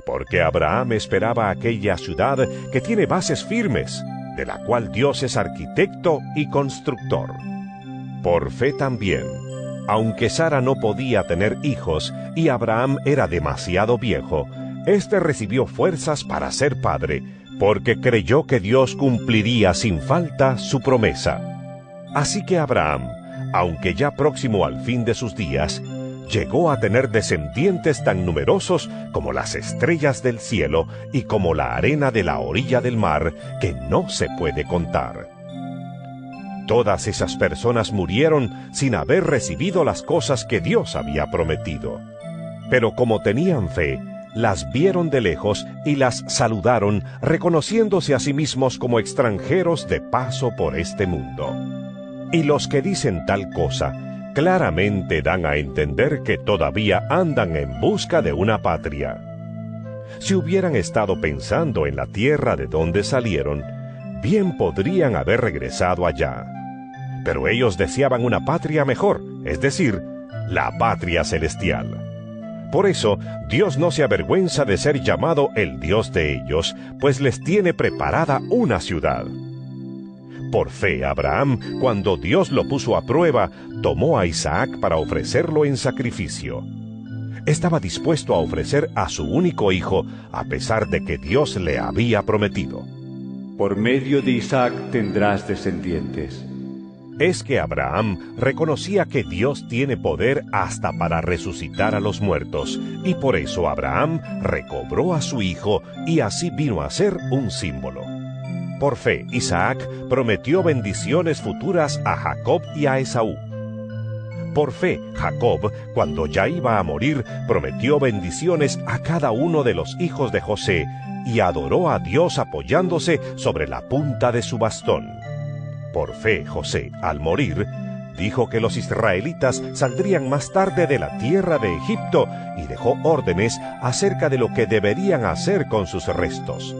Porque Abraham esperaba aquella ciudad que tiene bases firmes, de la cual Dios es arquitecto y constructor. Por fe también, aunque Sara no podía tener hijos y Abraham era demasiado viejo, éste recibió fuerzas para ser padre, porque creyó que Dios cumpliría sin falta su promesa. Así que Abraham, aunque ya próximo al fin de sus días, llegó a tener descendientes tan numerosos como las estrellas del cielo y como la arena de la orilla del mar, que no se puede contar. Todas esas personas murieron sin haber recibido las cosas que Dios había prometido. Pero como tenían fe, las vieron de lejos y las saludaron, reconociéndose a sí mismos como extranjeros de paso por este mundo. Y los que dicen tal cosa, claramente dan a entender que todavía andan en busca de una patria. Si hubieran estado pensando en la tierra de donde salieron, bien podrían haber regresado allá. Pero ellos deseaban una patria mejor, es decir, la patria celestial. Por eso, Dios no se avergüenza de ser llamado el Dios de ellos, pues les tiene preparada una ciudad. Por fe, Abraham, cuando Dios lo puso a prueba, tomó a Isaac para ofrecerlo en sacrificio. Estaba dispuesto a ofrecer a su único hijo, a pesar de que Dios le había prometido. Por medio de Isaac tendrás descendientes. Es que Abraham reconocía que Dios tiene poder hasta para resucitar a los muertos, y por eso Abraham recobró a su hijo y así vino a ser un símbolo. Por fe, Isaac prometió bendiciones futuras a Jacob y a Esaú. Por fe, Jacob, cuando ya iba a morir, prometió bendiciones a cada uno de los hijos de José y adoró a Dios apoyándose sobre la punta de su bastón. Por fe, José, al morir, dijo que los israelitas saldrían más tarde de la tierra de Egipto y dejó órdenes acerca de lo que deberían hacer con sus restos.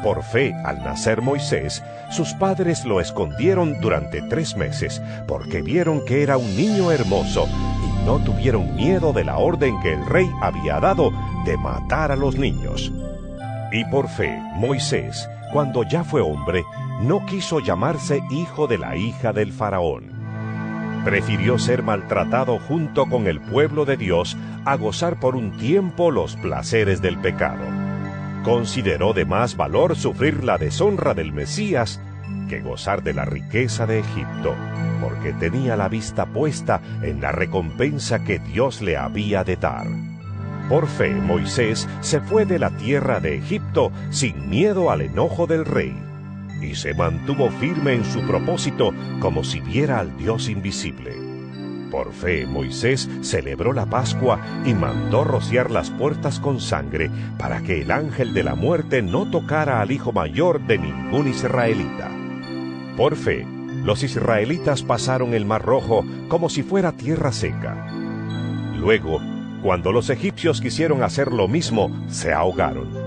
Por fe, al nacer Moisés, sus padres lo escondieron durante 3 meses, porque vieron que era un niño hermoso y no tuvieron miedo de la orden que el rey había dado de matar a los niños. Y por fe, Moisés, cuando ya fue hombre, no quiso llamarse hijo de la hija del faraón. Prefirió ser maltratado junto con el pueblo de Dios a gozar por un tiempo los placeres del pecado. Consideró de más valor sufrir la deshonra del Mesías que gozar de la riqueza de Egipto, porque tenía la vista puesta en la recompensa que Dios le había de dar. Por fe, Moisés se fue de la tierra de Egipto sin miedo al enojo del rey, y se mantuvo firme en su propósito como si viera al Dios invisible. Por fe, Moisés celebró la Pascua y mandó rociar las puertas con sangre para que el ángel de la muerte no tocara al hijo mayor de ningún israelita. Por fe, los israelitas pasaron el Mar Rojo como si fuera tierra seca. Luego, cuando los egipcios quisieron hacer lo mismo, se ahogaron.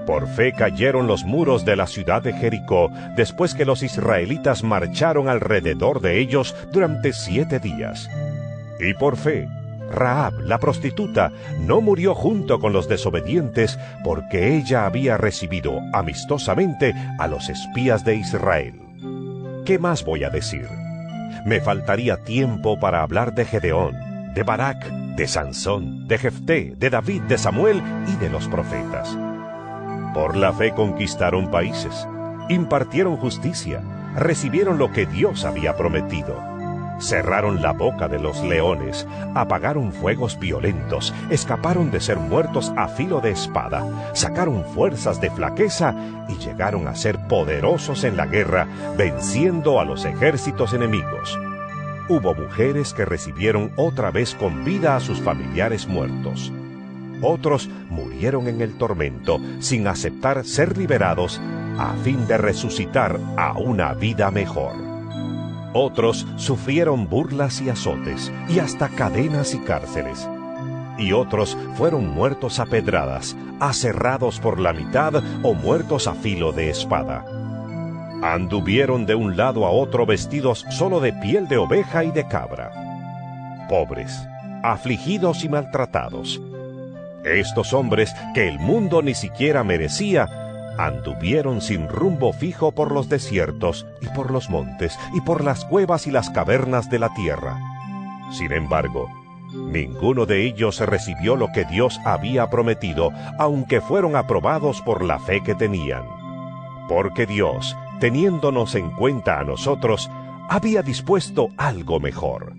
Por fe cayeron los muros de la ciudad de Jericó, después que los israelitas marcharon alrededor de ellos durante 7 días. Y por fe, Rahab, la prostituta, no murió junto con los desobedientes, porque ella había recibido amistosamente a los espías de Israel. ¿Qué más voy a decir? Me faltaría tiempo para hablar de Gedeón, de Barak, de Sansón, de Jefté, de David, de Samuel y de los profetas. Por la fe conquistaron países, impartieron justicia, recibieron lo que Dios había prometido, cerraron la boca de los leones, apagaron fuegos violentos, escaparon de ser muertos a filo de espada, sacaron fuerzas de flaqueza y llegaron a ser poderosos en la guerra, venciendo a los ejércitos enemigos. Hubo mujeres que recibieron otra vez con vida a sus familiares muertos. Otros murieron en el tormento sin aceptar ser liberados a fin de resucitar a una vida mejor. Otros sufrieron burlas y azotes, y hasta cadenas y cárceles. Y otros fueron muertos a pedradas, aserrados por la mitad o muertos a filo de espada. Anduvieron de un lado a otro vestidos solo de piel de oveja y de cabra. Pobres, afligidos y maltratados. Estos hombres, que el mundo ni siquiera merecía, anduvieron sin rumbo fijo por los desiertos y por los montes y por las cuevas y las cavernas de la tierra. Sin embargo, ninguno de ellos recibió lo que Dios había prometido, aunque fueron aprobados por la fe que tenían. Porque Dios, teniéndonos en cuenta a nosotros, había dispuesto algo mejor,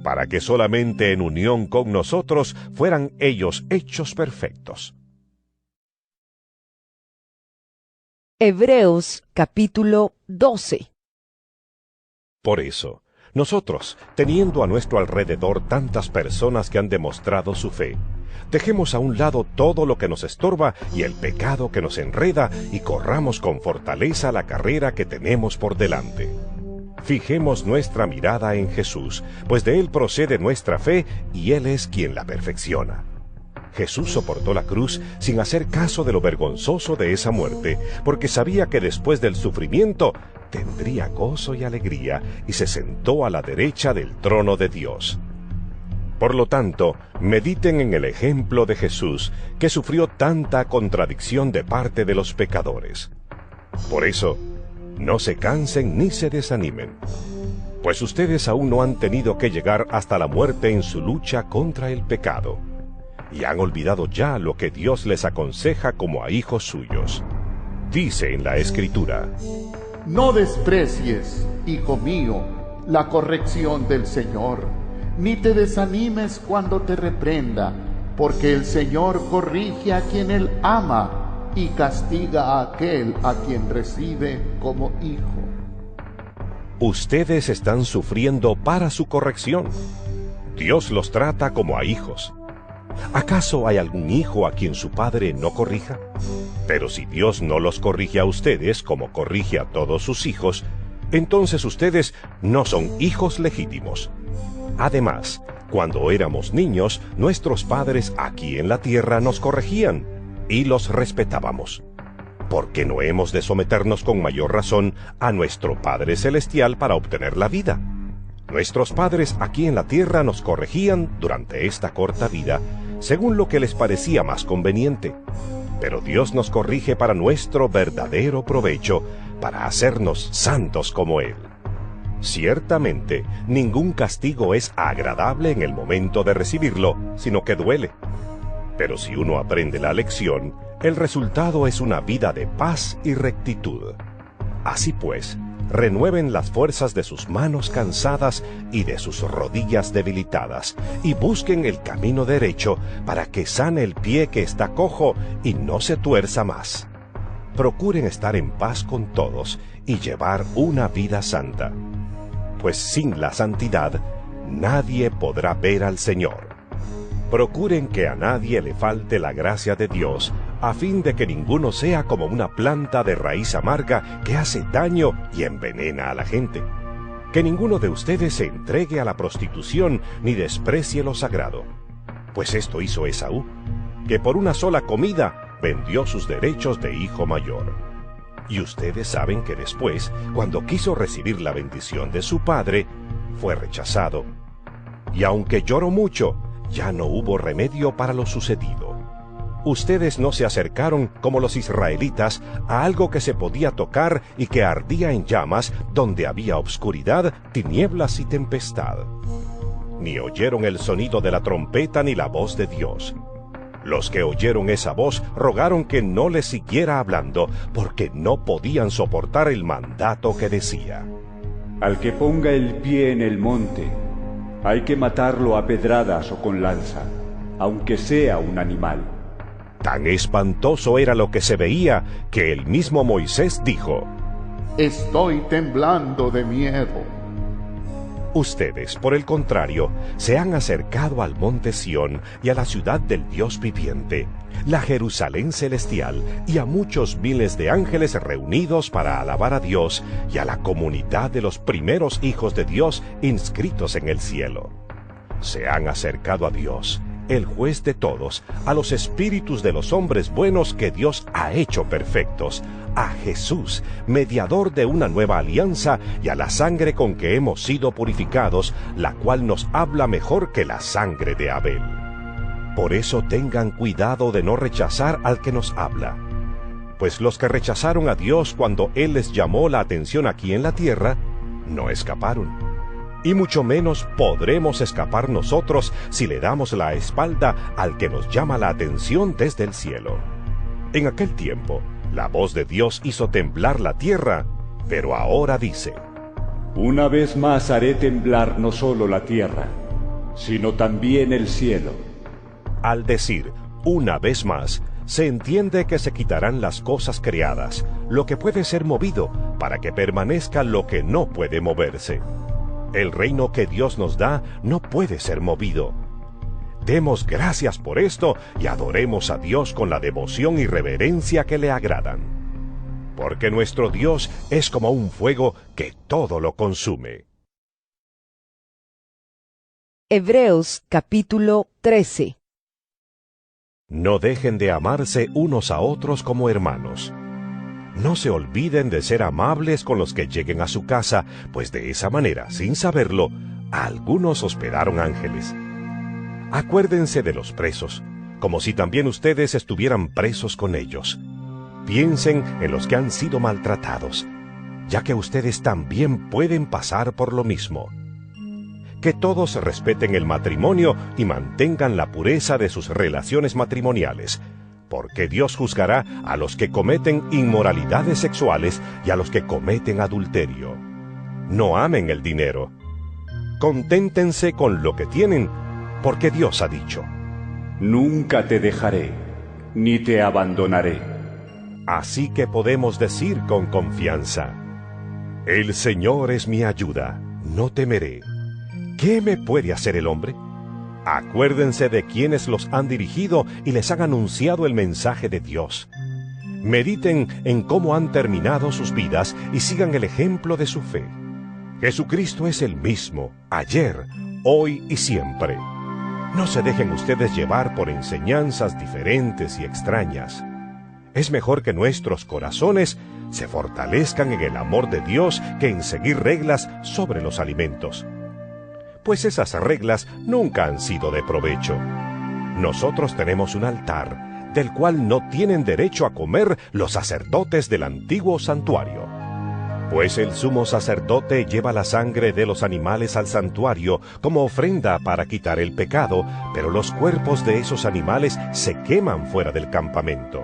para que solamente en unión con nosotros fueran ellos hechos perfectos. Hebreos capítulo 12. Por eso, nosotros, teniendo a nuestro alrededor tantas personas que han demostrado su fe, dejemos a un lado todo lo que nos estorba y el pecado que nos enreda y corramos con fortaleza la carrera que tenemos por delante. Fijemos nuestra mirada en Jesús, pues de Él procede nuestra fe y Él es quien la perfecciona. Jesús soportó la cruz sin hacer caso de lo vergonzoso de esa muerte, porque sabía que después del sufrimiento tendría gozo y alegría, y se sentó a la derecha del trono de Dios. Por lo tanto, mediten en el ejemplo de Jesús, que sufrió tanta contradicción de parte de los pecadores. Por eso, no se cansen ni se desanimen, pues ustedes aún no han tenido que llegar hasta la muerte en su lucha contra el pecado, y han olvidado ya lo que Dios les aconseja como a hijos suyos. Dice en la Escritura: No desprecies, hijo mío, la corrección del Señor, ni te desanimes cuando te reprenda, porque el Señor corrige a quien Él ama y castiga a aquel a quien recibe como hijo. Ustedes están sufriendo para su corrección. Dios los trata como a hijos. ¿Acaso hay algún hijo a quien su padre no corrija? Pero si Dios no los corrige a ustedes como corrige a todos sus hijos, entonces ustedes no son hijos legítimos. Además, cuando éramos niños, nuestros padres aquí en la tierra nos corregían y los respetábamos. ¿Por qué no hemos de someternos con mayor razón a nuestro Padre Celestial para obtener la vida? Nuestros padres aquí en la tierra nos corregían durante esta corta vida, según lo que les parecía más conveniente. Pero Dios nos corrige para nuestro verdadero provecho, para hacernos santos como Él. Ciertamente, ningún castigo es agradable en el momento de recibirlo, sino que duele. Pero si uno aprende la lección, el resultado es una vida de paz y rectitud. Así pues, renueven las fuerzas de sus manos cansadas y de sus rodillas debilitadas, y busquen el camino derecho para que sane el pie que está cojo y no se tuerza más. Procuren estar en paz con todos y llevar una vida santa, pues sin la santidad nadie podrá ver al Señor. Procuren que a nadie le falte la gracia de Dios, a fin de que ninguno sea como una planta de raíz amarga que hace daño y envenena a la gente. Que ninguno de ustedes se entregue a la prostitución ni desprecie lo sagrado, pues esto hizo Esaú, que por una sola comida vendió sus derechos de hijo mayor. Y ustedes saben que después, cuando quiso recibir la bendición de su padre, fue rechazado. Y aunque lloró mucho, ya no hubo remedio para lo sucedido. Ustedes no se acercaron como los israelitas a algo que se podía tocar y que ardía en llamas, donde había obscuridad, tinieblas y tempestad. Ni oyeron el sonido de la trompeta ni la voz de Dios. Los que oyeron esa voz rogaron que no les siguiera hablando, porque no podían soportar el mandato que decía: Al que ponga el pie en el monte, hay que matarlo a pedradas o con lanza, aunque sea un animal. Tan espantoso era lo que se veía, que el mismo Moisés dijo: Estoy temblando de miedo. Ustedes, por el contrario, se han acercado al monte Sión y a la ciudad del Dios viviente, la Jerusalén celestial y a muchos miles de ángeles reunidos para alabar a Dios y a la comunidad de los primeros hijos de Dios inscritos en el cielo. Se han acercado a Dios, el juez de todos, a los espíritus de los hombres buenos que Dios ha hecho perfectos, a Jesús, mediador de una nueva alianza, y a la sangre con que hemos sido purificados, la cual nos habla mejor que la sangre de Abel. Por eso tengan cuidado de no rechazar al que nos habla. Pues los que rechazaron a Dios cuando Él les llamó la atención aquí en la tierra, no escaparon. Y mucho menos podremos escapar nosotros si le damos la espalda al que nos llama la atención desde el cielo. En aquel tiempo, la voz de Dios hizo temblar la tierra, pero ahora dice: Una vez más haré temblar no solo la tierra, sino también el cielo. Al decir una vez más, se entiende que se quitarán las cosas creadas, lo que puede ser movido, para que permanezca lo que no puede moverse. El reino que Dios nos da no puede ser movido. Demos gracias por esto y adoremos a Dios con la devoción y reverencia que le agradan. Porque nuestro Dios es como un fuego que todo lo consume. Hebreos capítulo 13. No dejen de amarse unos a otros como hermanos. No se olviden de ser amables con los que lleguen a su casa, pues de esa manera, sin saberlo, algunos hospedaron ángeles. Acuérdense de los presos, como si también ustedes estuvieran presos con ellos. Piensen en los que han sido maltratados, ya que ustedes también pueden pasar por lo mismo. Que todos respeten el matrimonio y mantengan la pureza de sus relaciones matrimoniales, porque Dios juzgará a los que cometen inmoralidades sexuales y a los que cometen adulterio. No amen el dinero. Conténtense con lo que tienen, porque Dios ha dicho: Nunca te dejaré, ni te abandonaré. Así que podemos decir con confianza: El Señor es mi ayuda, no temeré. ¿Qué me puede hacer el hombre? Acuérdense de quienes los han dirigido y les han anunciado el mensaje de Dios. Mediten en cómo han terminado sus vidas y sigan el ejemplo de su fe. Jesucristo es el mismo, ayer, hoy y siempre. No se dejen ustedes llevar por enseñanzas diferentes y extrañas. Es mejor que nuestros corazones se fortalezcan en el amor de Dios que en seguir reglas sobre los alimentos, pues esas reglas nunca han sido de provecho. Nosotros tenemos un altar, del cual no tienen derecho a comer los sacerdotes del antiguo santuario. Pues el sumo sacerdote lleva la sangre de los animales al santuario como ofrenda para quitar el pecado, pero los cuerpos de esos animales se queman fuera del campamento.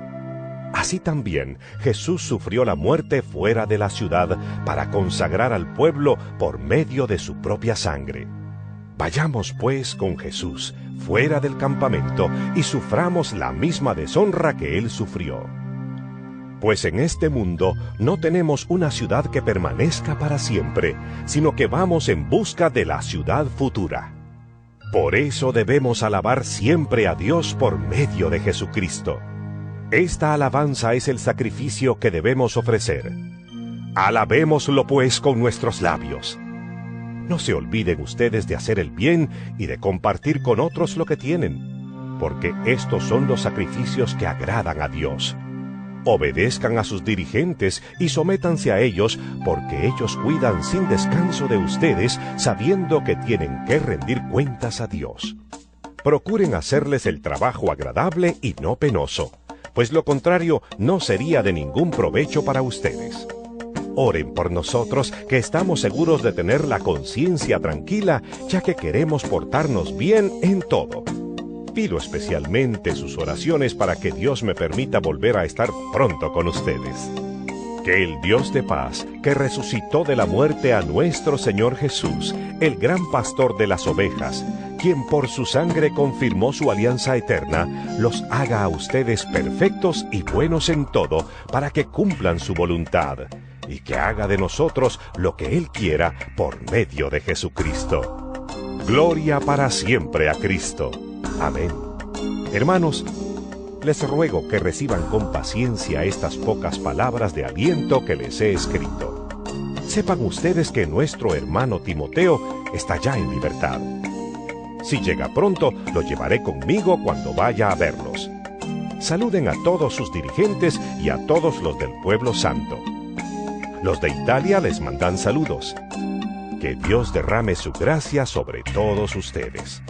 Así también Jesús sufrió la muerte fuera de la ciudad para consagrar al pueblo por medio de su propia sangre. Vayamos pues con Jesús fuera del campamento y suframos la misma deshonra que Él sufrió. Pues en este mundo no tenemos una ciudad que permanezca para siempre, sino que vamos en busca de la ciudad futura. Por eso debemos alabar siempre a Dios por medio de Jesucristo. Esta alabanza es el sacrificio que debemos ofrecer. Alabémoslo pues con nuestros labios. No se olviden ustedes de hacer el bien y de compartir con otros lo que tienen, porque estos son los sacrificios que agradan a Dios. Obedezcan a sus dirigentes y sométanse a ellos, porque ellos cuidan sin descanso de ustedes, sabiendo que tienen que rendir cuentas a Dios. Procuren hacerles el trabajo agradable y no penoso, pues lo contrario no sería de ningún provecho para ustedes. Oren por nosotros, que estamos seguros de tener la conciencia tranquila, ya que queremos portarnos bien en todo. Pido especialmente sus oraciones para que Dios me permita volver a estar pronto con ustedes. Que el Dios de paz, que resucitó de la muerte a nuestro Señor Jesús, el gran pastor de las ovejas, quien por su sangre confirmó su alianza eterna, los haga a ustedes perfectos y buenos en todo, para que cumplan su voluntad, y que haga de nosotros lo que Él quiera por medio de Jesucristo. Gloria para siempre a Cristo. Amén. Hermanos, les ruego que reciban con paciencia estas pocas palabras de aliento que les he escrito. Sepan ustedes que nuestro hermano Timoteo está ya en libertad. Si llega pronto, lo llevaré conmigo cuando vaya a verlos. Saluden a todos sus dirigentes y a todos los del pueblo santo. Los de Italia les mandan saludos. Que Dios derrame su gracia sobre todos ustedes.